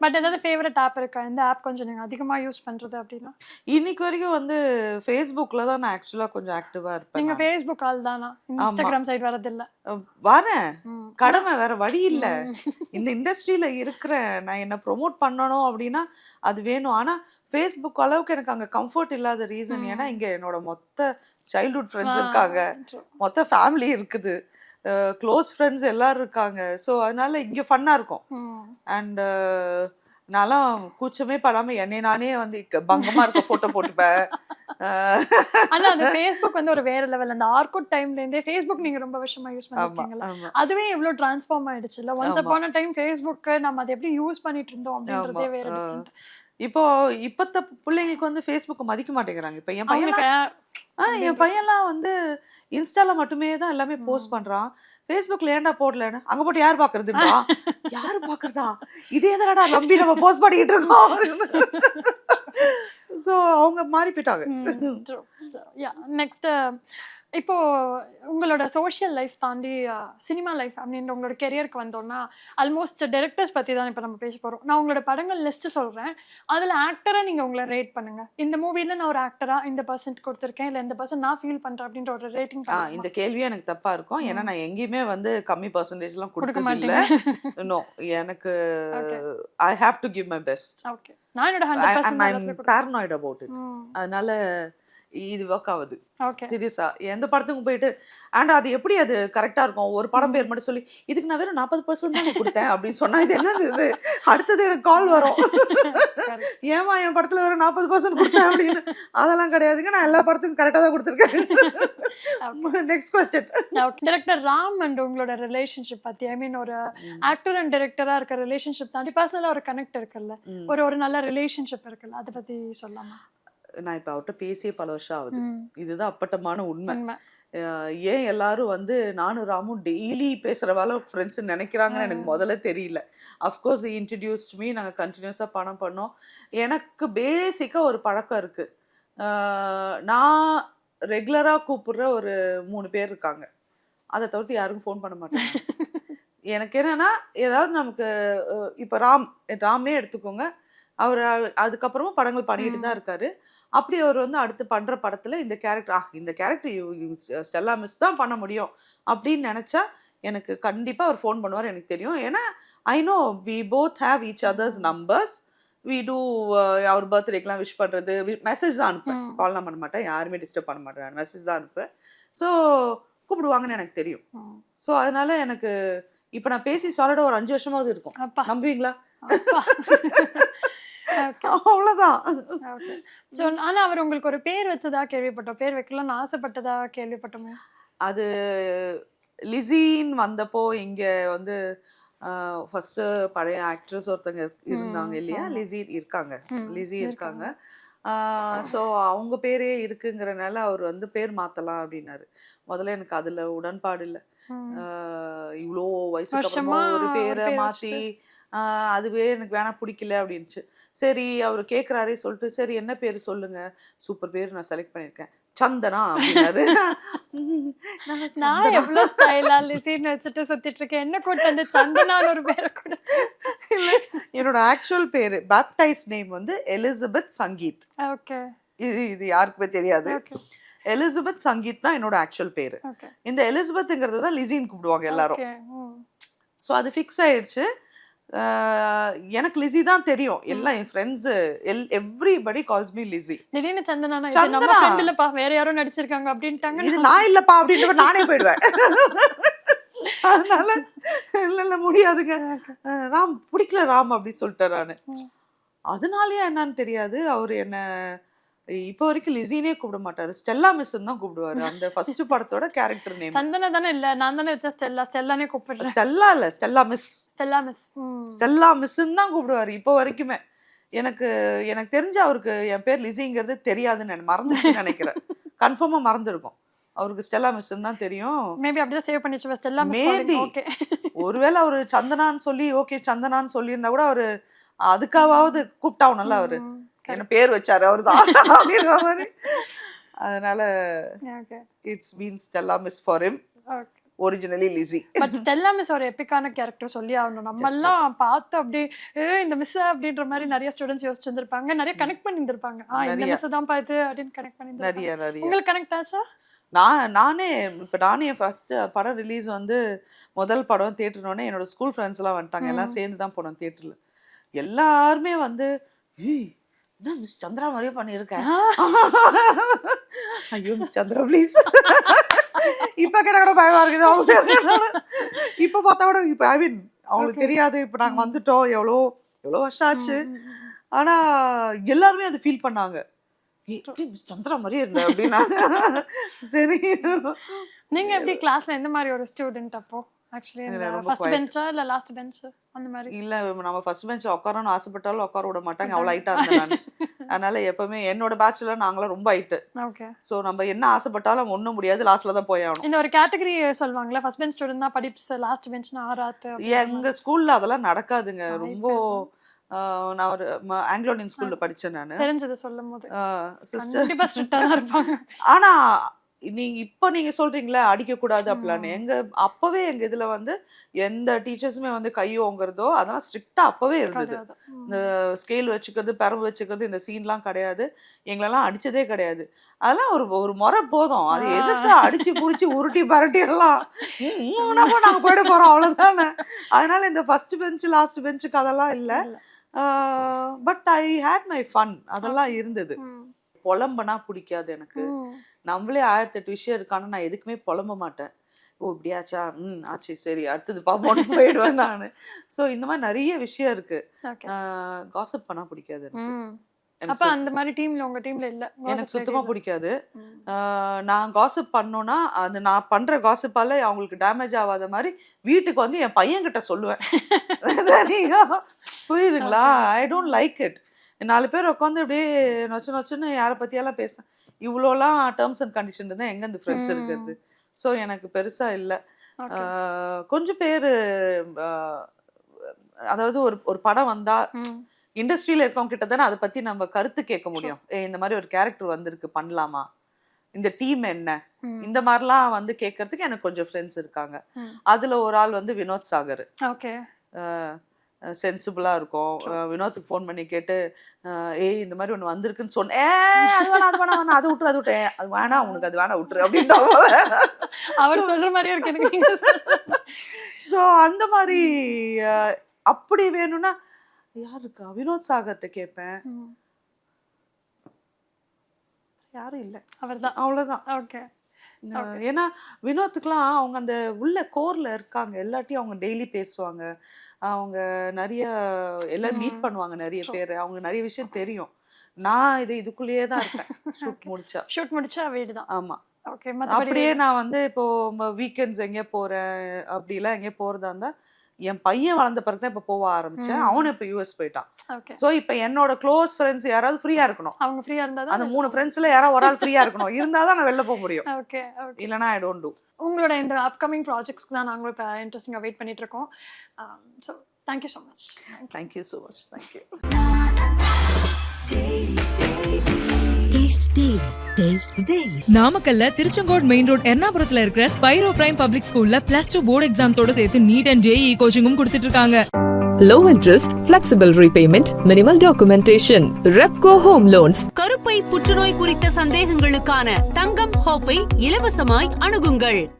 பட் ஏதாவது ஃபேவரட் ஆப் இருக்கா? இந்த ஆப் கொஞ்சம் நீங்க அதிகமா யூஸ் பண்றது அப்படின்னா? இன்னைக்கு வரைக்கும் வந்து Facebookல தான் நான் ஆக்சுவலா கொஞ்சம் ஆக்டிவா இருப்பேன். நீங்க நான். Facebook ஆள் தானா? இன்ஸ்டாகிராம் சைடு வரதில்ல? வரேன், ம். கடமை, வேற வழி இல்ல. இந்த இண்டஸ்ட்ரியில இருக்கிறேன், நான் என்ன ப்ரொமோட் பண்ணணும் அப்படின்னா அது வேணும். ஆனா ஃபேஸ்புக் அளவுக்கு எனக்கு அங்க கம்ஃபர்ட் இல்லாத ரீசன் ஏன்னா இங்க என்னோட மொத்த சைல்ட்ஹுட் ஃப்ரெண்ட்ஸ் இருக்காங்க, மொத்த ஃபேமிலி இருக்குது, க்ளோஸ் ஃப்ரெண்ட்ஸ் எல்லாரும் இருக்காங்க. ஸோ அதனால இங்க ஃபன்னா இருக்கும். அண்ட் நான்லாம் கூச்சமே படாம என்னை நானே வந்து பங்கமா இருக்க போட்டோ போட்டுப்பேன். ஆனா அந்த Facebook வந்து ஒரு வேற லெவல். அந்த ஆர்குட் டைம்ல இருந்தே Facebook நீங்க ரொம்ப வருஷமா யூஸ் பண்ணிருக்கீங்கல்ல, அதுவே எவ்வளவு டிரான்ஸ்ஃபார்ம் ஆயிடுச்சுல்ல. Once upon a time Facebook நம்ம அதை எப்படி யூஸ் பண்ணிட்டு இருந்தோம் அப்படின்றதே வேற டிஃபரெண்ட். இப்போ இப்பத்த பிள்ளைங்களுக்கு வந்து Facebook மதிக்க மாட்டேங்கிறாங்க. இப்ப என் பையன்லாம் வந்து இன்ஸ்டால மட்டுமே தான் எல்லாமே போஸ்ட் பண்றான். Facebookல ஏன்டா போடலன்னு, அங்க போட்டு யார் பாக்குறதுன்றா. யாரு பாக்குறதா, இதே தானடா நம்பி நம்ம போஸ்ட் பண்ணிட்டு இருக்கோம். சோ அவங்க மாறி போயிட்டாங்க. நெக்ஸ்ட் இப்போ உங்களோட சோஷியல் லைஃப் தாண்டி சினிமா லைஃப் அப்படின்ற உங்களோட கெரியருக்கு வந்தோம்னா ஆல்மோஸ்ட் டைரக்டர்ஸ் பற்றி தான் இப்போ நம்ம பேச போகிறோம். நான் உங்களோட படங்கள் லிஸ்ட்டு சொல்கிறேன், அதில் ஆக்டராக நீங்கள் உங்களை ரேட் பண்ணுங்க. இந்த மூவியில் நான் ஒரு ஆக்டராக இந்த பர்சன்ட் கொடுத்துருக்கேன், இல்லை இந்த பர்சன்ட் நான் ஃபீல் பண்ணுறேன் அப்படின்ற ஒரு ரேட்டிங். இந்த கேள்வியே எனக்கு தப்பா இருக்கும். ஏன்னா நான் எங்கேயுமே வந்து கம்மி பர்சன்டேஜ்லாம் கொடுக்க மாட்டேன். நோ, எனக்கு I have to give my best. Okay, நான் என்னோட 100% paranoid about it. அதனால இது ஒர்க் ஆகுது. சீரியஸா எந்த படத்துக்கும் போயிட்டு அண்ட் அது எப்படி அது கரெக்டா இருக்கும், ஒரு படம் பேர் மட்டும் சொல்லி இதுக்கு நான் வெறும் 40% தான் கொடுத்தேன் அப்படின்னு சொன்னா இது என்னது இது, அடுத்தது எனக்கு கால் வரும், ஏமா என் படத்துல வெறும் 40% கொடுத்தேன் அப்படின்னு. அதெல்லாம் கிடையாதுங்க, நான் எல்லா படத்துக்கும் கரெக்டா தான் கொடுத்துருக்கேன். Next question. Director Ram and உங்களோட ரிலேஷன்ஷிப் பத்தி, ஐ மீன் ஒரு ஆக்டர் அண்ட் டைரக்டரா இருக்க ரிலேஷன்ஷிப் தாண்டி பர்சனலா ஒரு கனெக்ட் இருக்குல்ல, ஒரு நல்ல ரிலேஷன்ஷிப் இருக்குல்ல, அதை பத்தி சொல்லாமா? நான் இப்ப அவர்கிட்ட பேசியே பல வருஷம் ஆகுது. இதுதான் அப்பட்டமான உண்மை. ஏன் எல்லாரும் வந்து நானும் ராமும் டெய்லி பேசுற வேலை ஃப்ரெண்ட்ஸ் நினைக்கிறாங்கன்னு எனக்கு முதல்ல தெரியல. அஃப்கோர்ஸ் இன்ட்ரடியூஸ்ட் மீ, நாங்கள் கண்டினியூஸாக படம் பண்ணோம். எனக்கு பேசிக்காக ஒரு பழக்கம் இருக்கு. நான் ரெகுலராக கூப்பிடுற ஒரு 3 பேர் இருக்காங்க, அதை தவிர்த்து யாருக்கும் ஃபோன் பண்ண மாட்டேன். எனக்கு என்னன்னா ஏதாவது நமக்கு இப்போ ராமே எடுத்துக்கோங்க, அவர் அதுக்கப்புறமும் படங்கள் பண்ணிட்டு தான் இருக்காரு. அப்படி அவர் வந்து அடுத்து பண்ற படத்துல இந்த கேரக்டர் ஸ்டெல்லா மிஸ் தான் பண்ண முடியும் அப்படின்னு நினைச்சா எனக்கு கண்டிப்பா அவர் ஃபோன் பண்ணுவார், எனக்கு தெரியும். ஏன்னா I know we both have each others numbers. We do our பர்த்டேக்கெலாம் விஷ் பண்ணுறது, மெசேஜ் தான் அனுப்பேன், கால்லாம் பண்ண மாட்டேன், யாருமே டிஸ்டர்ப் பண்ண மாட்டேன், மெசேஜ் தான் அனுப்பேன். ஸோ கூப்பிடுவாங்கன்னு எனக்கு தெரியும். ஸோ அதனால எனக்கு இப்போ நான் பேசி சாலிடாக ஒரு 5 வருஷமாவது இருக்கும். நம்புவீங்களா? அவ்வளவுதான். ஆனா அவர் உங்களுக்கு ஒரு பேர் வச்சதா கேள்விப்பட்டோம், பேர் வைக்கலாம்னு ஆசைப்பட்டதா கேள்விப்பட்டோமே. அது லிசின்னு வந்தப்போ இங்க வந்து ஃபர்ஸ்ட் பழைய ஆக்ட்ரஸ் ஒருத்தங்க இருந்தாங்க இல்லையா, லிசி இருக்காங்க. ஸோ அவங்க பேரே இருக்குங்கிறனால அவர் வந்து பேர் மாத்தலாம் அப்படின்னாரு. முதல்ல எனக்கு அதுல உடன்பாடு இல்லை. இவ்வளோ வயசுக்கு அப்புறமா ஒரு பேரை மாத்தி அதுவே எனக்கு வேணா பிடிக்கல அப்படின்ச்சு. சரி அவர் கேட்குறாரே சொல்லிட்டு, சரி என்ன பேர் சொல்லுங்க, சூப்பர் பேர் நான் செலக்ட் பண்ணியிருக்கேன், சந்தனா அப்படின்னாரு. நான் எவ்வளவு ஸ்டைலா லிசின்னு வச்சுட்டு சுத்திட்டு இருக்கேன், என்ன கூட்டு வந்து சந்தனான்னு ஒரு பேரை கூட. என்னோட ஆக்சுவல் பேரு பேப்டைஸ் நேம் வந்து எலிசபெத் சங்கீத். ஓகே, இது யாருக்குமே தெரியாது. எலிசபெத் சங்கீத் தான் என்னோட ஆக்சுவல் பேரு. இந்த எலிசபெத்ங்கிறது தான் லிசின்னு கூப்பிடுவாங்க எல்லாரும். ஸோ அது ஃபிக்ஸ் ஆயிடுச்சு. எனக்கு லிசி தான் தெரியும், எல்லாம் என் friends everybody calls me Lizzy. திடீர்னு சந்தனா நம்ம ஃப்ரெண்ட் இல்லப்பா வேற யாரோ நடிச்சிருக்காங்க அப்படின்ட்டாங்க, இது நான் இல்லப்பா அப்படின்ற நானே போயிடுவேன். அதனால இல்ல முடியாதுங்க, ராம் பிடிக்கல ராம் அப்படி சொல்லிட்டேன் நானு. அதனாலயா என்னன்னு தெரியாது, அவரு என்ன இப்போ வரைக்கும் லிசினே கூப்பிட மாட்டாரு, ஸ்டெல்லா மிஸ் தான் கூப்பிடுவாரு. அந்த ஃபர்ஸ்ட் படத்தோட கேரக்டர் நேம் சந்தனா தானே, இல்ல நான் தானே வச்ச ஸ்டெல்லானே கூப்பிடுறேன். ஸ்டெல்லா இல்ல, ஸ்டெல்லா மிஸ் தான் கூப்பிடுவாரு இப்போ வரைக்குமே. எனக்கு தெரிஞ்சு அவருக்கு என் பேர் லிசிங்கிறது தெரியாதுன்னு மறந்துச்சுன்னு நினைக்கிறேன். கன்ஃபார்மா மறந்துருக்கும், அவருக்கு ஸ்டெல்லா மிஸ் தான் தெரியும். மேபி அப்படியே சேவ் பண்ணி வச்ச ஸ்டெல்லா மிஸ். மேபி ஒருவேளை அவரு சந்தனான்னு சொல்லி ஓகே சந்தனான்னு சொல்லியிருந்தா கூட அவரு அதுக்காவது கூப்பிட்டாவும் நல்லா, அவரு என்ன பேர் வச்சாரு அவர்தான் அப்படின்ற மாதிரி. அதனால it's been Stella miss for him. Originally Lizzie. But Stella miss ஒரு எபிக்கான கேரக்டர் சொல்லி ஆகணும். நம்ம எல்லாம் பார்த்து அப்படியே இந்த மிஸ் அப்படின்ற மாதிரி நிறைய ஸ்டூடெண்ட்ஸ் யோசிச்சிருந்திருப்பாங்க, நிறைய கனெக்ட் பண்ணி இருந்திருப்பாங்க. இந்த மிஸ் தான் பார்த்து அப்படின்னு கனெக்ட் பண்ணி நிறைய. உங்களுக்கு கனெக்ட் ஆச்சா? நானே என் ஃபர்ஸ்ட் படம் ரிலீஸ் வந்து முதல் படம் தியேட்டர்னோடனே என்னோட ஸ்கூல் ஃப்ரெண்ட்ஸ் எல்லாம் வந்துட்டாங்க, எல்லாம் சேர்ந்து தான் போனோம் தியேட்டர்ல. எல்லாருமே வந்து மிஸ் சந்திரா மாதிரியே பண்ணியிருக்கேன். ஐயோ மிஸ் சந்திரா ப்ளீஸ். இப்ப கேட்ட கூட பயமா இருக்குது அவங்க. இப்ப பார்த்தா கூட இப்ப ஐ மீன் அவங்களுக்கு தெரியாது, இப்ப நாங்க வந்துட்டோம், எவ்வளோ வருஷம் ஆச்சு. ஆனா எல்லாருமே அதை ஃபீல் பண்ணாங்க, சந்திரா மாதிரியே இருந்த அப்படின்னா. சரி, நீங்க எப்படி கிளாஸ்ல எந்த மாதிரி ஒரு ஸ்டூடெண்ட் அப்போ? ஆக்சுவலி ஃபர்ஸ்ட் பெஞ்சா இல்ல லாஸ்ட் பெஞ்ச் அந்த மாதிரி? இல்ல, நம்ம ஃபர்ஸ்ட் பெஞ்ச் உட்காரணும்னு ஆசைப்பட்டாலும் உட்கார விட மாட்டாங்க, அவ்வளவு ஹைட்டா இருந்தேன் நான். அதனால எப்பவுமே என்னோட பேட்ச்ல நாங்களாம் ரொம்ப ஹைட்டு. ஓகே. சோ நம்ம என்ன ஆசைப்பட்டாலும் ஒண்ணும் முடியாது, லாஸ்ட்ல தான் போய் ஆகணும். இந்த ஒரு கேட்டகரி சொல்வாங்கல, ஃபர்ஸ்ட் பெஞ்ச் ஸ்டூடெண்ட் தான் படிப்ஸ், லாஸ்ட் பெஞ்ச்னா ஆறாத்து. எங்க ஸ்கூல்ல அதெல்லாம் நடக்காதுங்க. ரொம்ப நான் ஒரு ஆங்கிலோ இந்தியன் ஸ்கூல்ல படிச்சேன் நானு. தெரிஞ்சது சொல்லும்போது சிஸ்டர் கண்டிப்பா ஸ்ட்ரிக்ட்டா தான் இருப்பாங்க. ஆனா நீங்க சொல்றீங்களா அடிக்க கூடாது அப்படின்னு, அப்பவே எங்க இதுல வந்து எந்த டீச்சர்ஸுமே வந்து கை ஓங்குறதோ அதெல்லாம் ஸ்ட்ரிக்டா அப்பவே இருந்தது. இந்த ஸ்கேல் வச்சுக்கிறது, பெரம்பு வச்சுக்கிறது, இந்த சீன்லாம் கிடையாது. எங்களெல்லாம் அடிச்சதே கிடையாது. அதெல்லாம் ஒரு முறை போதும், அது எதுக்கு அடிச்சு புடிச்சு உருட்டி பரட்டி எல்லாம் நாங்க போயிட போறோம் அவ்வளவுதானே. அதனால இந்த ஃபர்ஸ்ட் பெஞ்ச் லாஸ்ட் பெஞ்சுக்கு அதெல்லாம் இல்ல. But I had my fun, அதெல்லாம் இருந்தது. புலம்பனா பிடிக்காது எனக்கு. நம்மளே 1008 விஷயம் இருக்கான்னு நான் எதுக்குமே புலம்ப மாட்டேன். ஓ இப்படியாச்சா, ஆச்சு, சரி அடுத்தது பாப்போன்னு போயிடுவேன் நான். ஸோ இந்த மாதிரி நிறைய விஷயம் இருக்கு. காசிப் பண்ணா பிடிக்காது எனக்கு. அப்ப அந்த மாதிரி டீம்ல உங்க டீம்ல இல்ல? எனக்கு சுத்தமா பிடிக்காது. நான் காசிப் பண்ணோம்னா அது நான் பண்ற காசிப்பால அவங்களுக்கு டேமேஜ் ஆகாத மாதிரி வீட்டுக்கு வந்து என் பையன் கிட்ட சொல்லுவேன். புரியுதுங்களா? I don't like it. 4 பேர் உட்காந்து அப்படியே நொச்சு நொச்சுன்னு யாரை பத்தியெல்லாம் பேச, இவ்வளோலாம் டேர்ம்ஸ் அண்ட் கண்டிஷன் இருந்தால் எங்க இந்த ஃப்ரெண்ட்ஸ் இருக்கிறது? ஸோ எனக்கு பெருசா இல்லை. கொஞ்சம் பேர் அதாவது ஒரு படம் வந்தா இண்டஸ்ட்ரியில இருக்கவங்க கிட்ட தானே அதை பத்தி நம்ம கருத்து கேட்க முடியும். இந்த மாதிரி ஒரு கேரக்டர் வந்திருக்கு, பண்ணலாமா, இந்த டீம் என்ன, இந்த மாதிரிலாம் வந்து கேட்கறதுக்கு எனக்கு கொஞ்சம் ஃப்ரெண்ட்ஸ் இருக்காங்க. அதுல ஒரு ஆள் வந்து வினோத் சாகர். சென்சிபிளா இருக்கும். வினோத்துக்கு ஃபோன் பண்ணி கேட்டு இந்த மாதிரி ஒண்ணு வந்திருக்குன்னு சொன்னேன், அது வேணாம் அது விட்டுரு, அது வேணாம் உனக்கு, அது வேணாம் விட்டுரு அப்படின்ற அவர் சொல்ற மாதிரியே இருக்கு. ஸோ அந்த மாதிரி அப்படி வேணும்னா யாருக்கா வினோத் சாகர்கிட்ட கேட்பேன். யாரும் இல்லை, அவர்தான், அவ்வளவுதான். ஓகே. ஏன்னா வினோத்துக்குலாம் அவங்க அந்த உள்ள கோர்ல இருக்காங்க, எல்லாத்தையும் அவங்க டெய்லி பேசுவாங்க, அவங்க நிறைய எல்லாம் மீட் பண்ணுவாங்க நிறைய பேர், அவங்க நிறைய விஷயம் தெரியும். நான் இதுக்குள்ளேயே தான் இருப்பேன். ஷூட் முடிச்சா வீடு தான். ஆமா. அப்படியே நான் வந்து இப்போ வீக்கெண்ட்ஸ் எங்கே போறேன் அப்படிலாம் எங்கே போறதா இருந்தா என் பையன் வளர்ந்த பிறகு தான் இப்ப போக ஆரம்பிச்சேன். அவனும் இப்ப யூஎஸ் போயிட்டான். சோ இப்ப என்னோட க்ளோஸ் ஃப்ரெண்ட்ஸ் யாராவது ஃப்ரீயா இருக்கணும். அவங்க ஃப்ரீயா இருந்தா அந்த 3 ஃப்ரெண்ட்ஸ்ல யாராவது ஒரு ஆள் ஃப்ரீயா இருக்கணும், இருந்தாதான் நான் வெளில போக முடியும். ஓகே, இல்லனா ஐ டோன்ட் டு. உங்களோட இந்த அப்கமிங் ப்ராஜெக்ட்ஸ்க்கு தான் நாங்களும் இப்ப இன்ட்ரெஸ்டிங்கா வெயிட் பண்ணிட்டு இருக்கோம். So thank you so much. Thank you so much. Thank you. நாமக்கல்ல திருச்செங்கோடு மெயின் ரோட் எர்ணாபுரத்துல இருக்கிற ஸ்பைரோ பிரைம் பப்ளிக் ஸ்கூல்ல +2 போர்டு எக்ஸாம்ஸோட சேர்த்து நீட் அண்ட் JEE கோச்சிங்கும் கொடுத்துட்டு இருக்காங்க. Low interest, flexible repayment, minimal documentation. Repco Home Loans. கருப்பை புற்றுநோய் குறித்த சந்தேகங்களுக்கான தங்கம் ஹோப்பை இலவசமாய் அணுகுங்கள்.